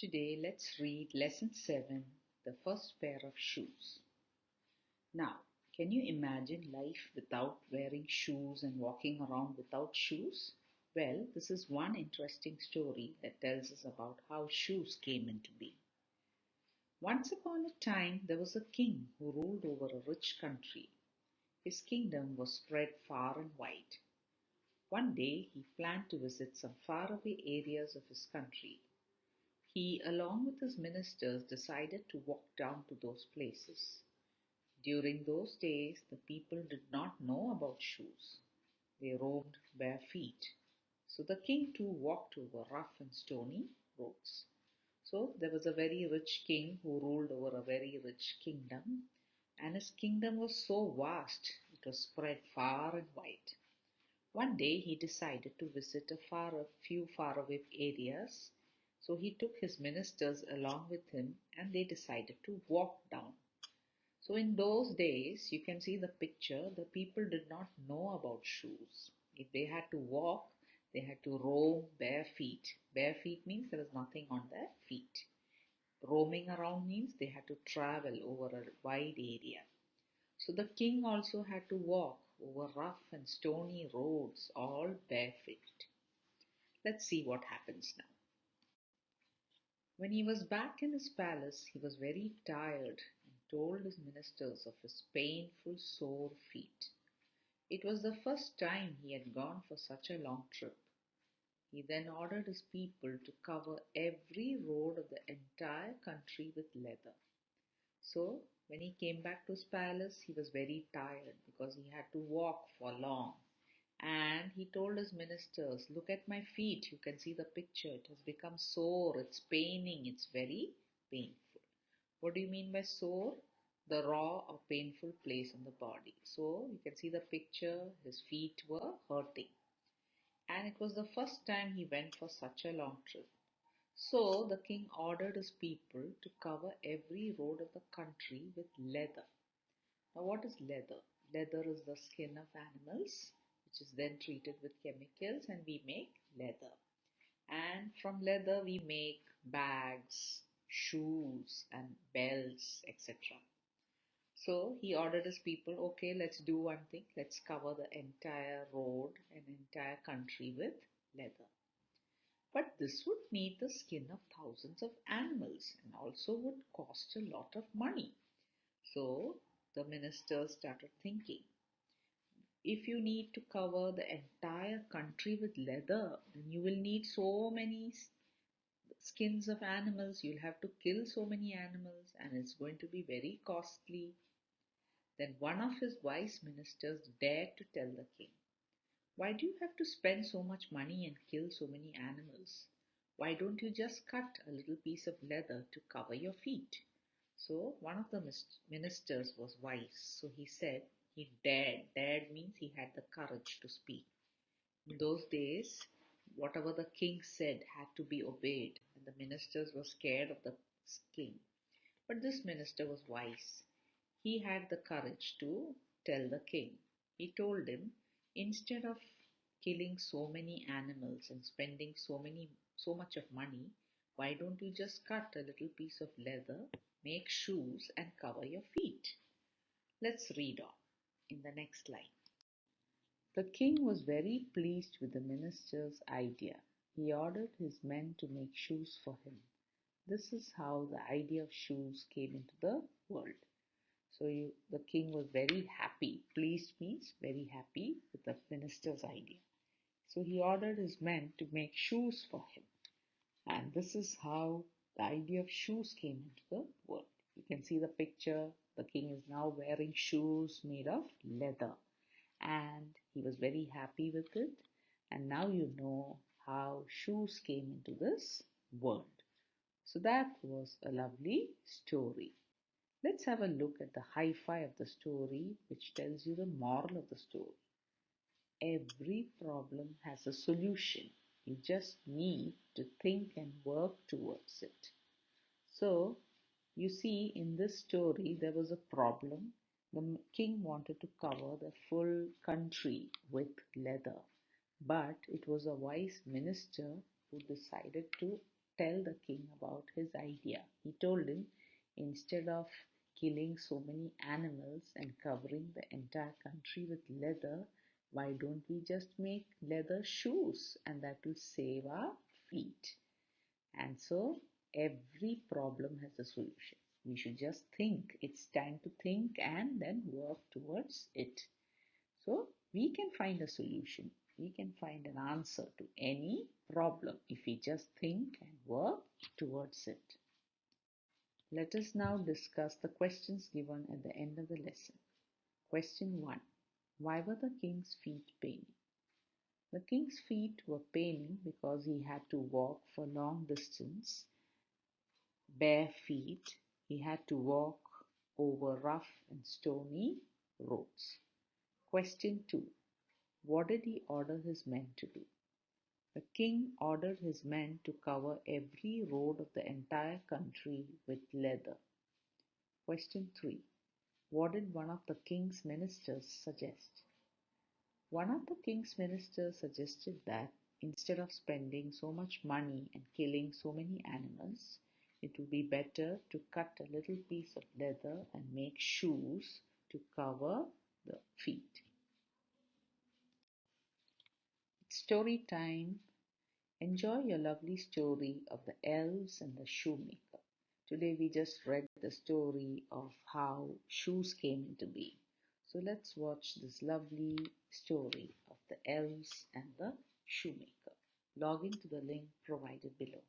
Today, let's read Lesson 7, The First Pair of Shoes. Now, can you imagine life without wearing shoes and walking around without shoes? Well, this is one interesting story that tells us about how shoes came into being. Once upon a time, there was a king who ruled over a rich country. His kingdom was spread far and wide. One day, he planned to visit some faraway areas of his country. He, along with his ministers, decided to walk down to those places. During those days, the people did not know about shoes. They roamed bare feet. So the king too walked over rough and stony roads. So there was a very rich king who ruled over a very rich kingdom, and his kingdom was so vast, it was spread far and wide. One day he decided to visit a few faraway areas, so he took his ministers along with him and they decided to walk down. So in those days, you can see the picture, the people did not know about shoes. If they had to walk, they had to roam bare feet. Bare feet means there is nothing on their feet. Roaming around means they had to travel over a wide area. So the king also had to walk over rough and stony roads, all barefoot. Let's see what happens now. When he was back in his palace, he was very tired and told his ministers of his painful, sore feet. It was the first time he had gone for such a long trip. He then ordered his people to cover every road of the entire country with leather. So, when he came back to his palace, he was very tired because he had to walk for long. And he told his ministers, look at my feet. You can see the picture. It has become sore. It's paining. It's very painful. What do you mean by sore? The raw or painful place on the body. So you can see the picture. His feet were hurting. And it was the first time he went for such a long trip. So the king ordered his people to cover every road of the country with leather. Now, what is leather? Leather is the skin of animals, which is then treated with chemicals, and we make leather. And from leather, we make bags, shoes, and belts, etc. So he ordered his people, okay, let's do one thing. Let's cover the entire road and entire country with leather. But this would need the skin of thousands of animals and also would cost a lot of money. So the minister started thinking, if you need to cover the entire country with leather, then you will need so many skins of animals. You'll have to kill so many animals, and it's going to be very costly. Then one of his wise ministers dared to tell the king, why do you have to spend so much money and kill so many animals? Why don't you just cut a little piece of leather to cover your feet? So one of the ministers was wise. So he said he dared. Dared means he had the courage to speak. In those days, whatever the king said had to be obeyed, and the ministers were scared of the king. But this minister was wise. He had the courage to tell the king. He told him, instead of killing so many animals and spending so much of money, why don't you just cut a little piece of leather, make shoes and cover your feet? Let's read on in the next line. The king was very pleased with the minister's idea. He ordered his men to make shoes for him. This is how the idea of shoes came into the world. So the king was very happy. Pleased means very happy with the minister's idea. So he ordered his men to make shoes for him. And this is how the idea of shoes came into the world. You can see the picture. The king is now wearing shoes made of leather. And he was very happy with it. And now you know how shoes came into this world. So that was a lovely story. Let's have a look at the hi-fi of the story, which tells you the moral of the story. Every problem has a solution. You just need to think and work towards it. So, you see, in this story, there was a problem. The king wanted to cover the full country with leather, but it was a wise minister who decided to tell the king about his idea. He told him, instead of killing so many animals and covering the entire country with leather, why don't we just make leather shoes, and that will save our feet? And so every problem has a solution. We should just think. It's time to think and then work towards it. So we can find a solution. We can find an answer to any problem if we just think and work towards it. Let us now discuss the questions given at the end of the lesson. Question 1. Why were the king's feet paining? The king's feet were paining because he had to walk for long distance bare feet. He had to walk over rough and stony roads. Question 2. What did he order his men to do? The king ordered his men to cover every road of the entire country with leather. Question 3. What did one of the king's ministers suggest? One of the king's ministers suggested that instead of spending so much money and killing so many animals, it would be better to cut a little piece of leather and make shoes to cover the feet. It's story time. Enjoy your lovely story of the elves and the shoemaker. Today we just read the story of how shoes came into being. So let's watch this lovely story of the elves and the shoemaker. Log into the link provided below.